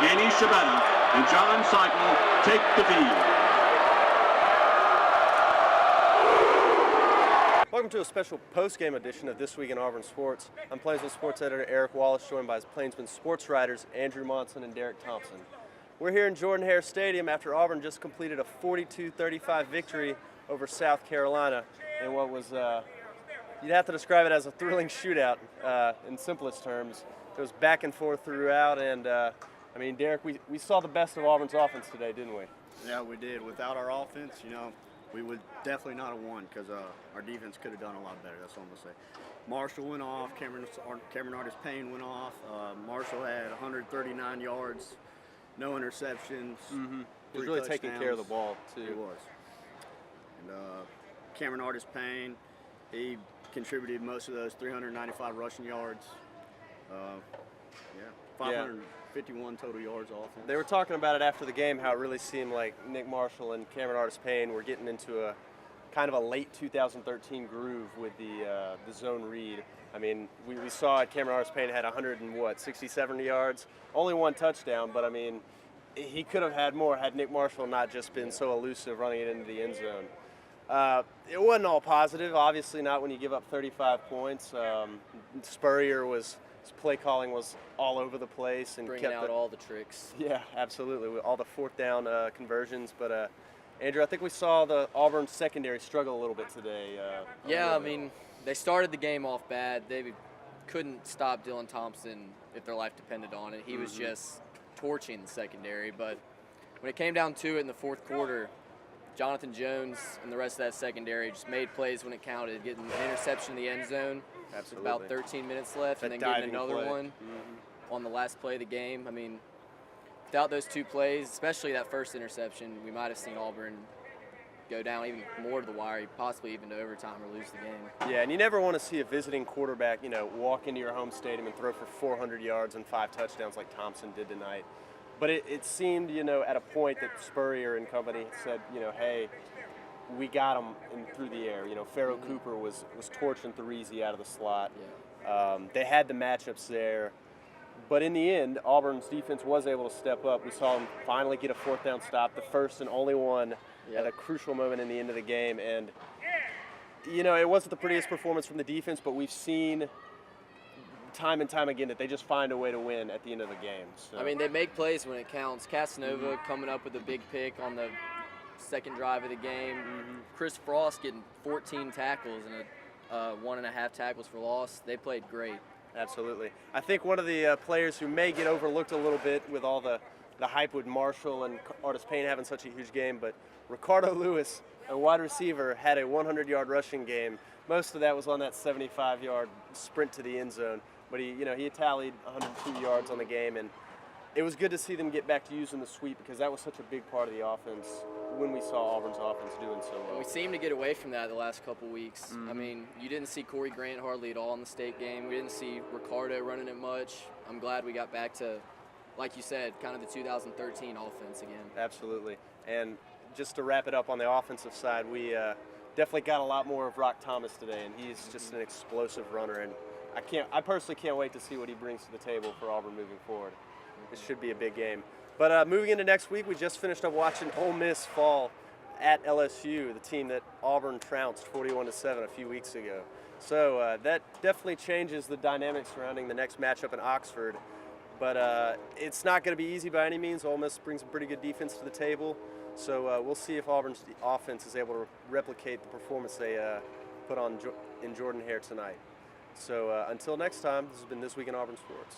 Yanni Shabana and John Seigel take the field. Welcome to a special post-game edition of This Week in Auburn Sports. I'm Plainsman sports editor Eric Wallace, joined by his Plainsman sports writers Andrew Monson and Derek Thompson. We're here in Jordan-Hare Stadium after Auburn just completed a 42-35 victory over South Carolina in what was, you'd have to describe it as a thrilling shootout in simplest terms. It was back and forth throughout, and I mean, Derek, we saw the best of Auburn's offense today, didn't we? Yeah, we did. Without our offense, we would definitely not have won because our defense could have done a lot better. That's what I'm going to say. Marshall went off. Cameron Artis-Payne went off. Marshall had 139 yards, no interceptions. Mm-hmm. He was really taking care of the ball, too. He was. And Cameron Artis-Payne, he contributed most of those 395 rushing yards. 551 total yards offense. They were talking about it after the game, how it really seemed like Nick Marshall and Cameron Artis-Payne were getting into a kind of a late 2013 groove with the zone read. I mean, we saw it. Cameron Artis-Payne had 160-70 yards, only one touchdown, but I mean, he could have had more had Nick Marshall not just been so elusive running it into the end zone. It wasn't all positive, obviously not when you give up 35 points. His play calling was all over the place and bringing out all the tricks. Yeah, absolutely, with all the fourth down conversions. But Andrew, I think we saw the Auburn secondary struggle a little bit today. I mean, they started the game off bad. They couldn't stop Dylan Thompson if their life depended on it. He was just torching the secondary. But when it came down to it in the fourth quarter, Jonathan Jones and the rest of that secondary just made plays when it counted, getting an interception in the end zone. Absolutely. With about 13 minutes left, and then getting another one on the last play of the game. I mean, without those two plays, especially that first interception, we might have seen Auburn go down even more to the wire, possibly even to overtime or lose the game. Yeah, and you never want to see a visiting quarterback, walk into your home stadium and throw for 400 yards and 5 touchdowns like Thompson did tonight. But it seemed, at a point that Spurrier and company said, hey, we got him through the air. Pharaoh Cooper was torching Threezy out of the slot. Yeah. They had the matchups there. But in the end, Auburn's defense was able to step up. We saw them finally get a fourth down stop, the first and only one at a crucial moment in the end of the game. And, it wasn't the prettiest performance from the defense, but we've seen time and time again that they just find a way to win at the end of the game. So. I mean, they make plays when it counts. Casanova coming up with a big pick on the second drive of the game. Chris Frost getting 14 tackles and 1.5 tackles for loss. They played great. Absolutely. I think one of the players who may get overlooked a little bit with all the hype with Marshall and Artis-Payne having such a huge game, but Ricardo Lewis, a wide receiver, had a 100-yard rushing game. Most of that was on that 75-yard sprint to the end zone. But he tallied 102 yards on the game, and it was good to see them get back to using the sweep because that was such a big part of the offense when we saw Auburn's offense doing so well. We seemed to get away from that the last couple weeks. I mean, you didn't see Corey Grant hardly at all in the state game. We didn't see Ricardo running it much. I'm glad we got back to, like you said, kind of the 2013 offense again. Absolutely. And just to wrap it up on the offensive side, we definitely got a lot more of Rock Thomas today, and he's just an explosive runner. And I personally can't wait to see what he brings to the table for Auburn moving forward. This should be a big game. But moving into next week, we just finished up watching Ole Miss fall at LSU, the team that Auburn trounced 41-7 a few weeks ago. So that definitely changes the dynamics surrounding the next matchup in Oxford. But it's not going to be easy by any means. Ole Miss brings a pretty good defense to the table. So we'll see if Auburn's offense is able to replicate the performance they put on in Jordan-Hare tonight. So until next time, this has been This Week in Auburn Sports.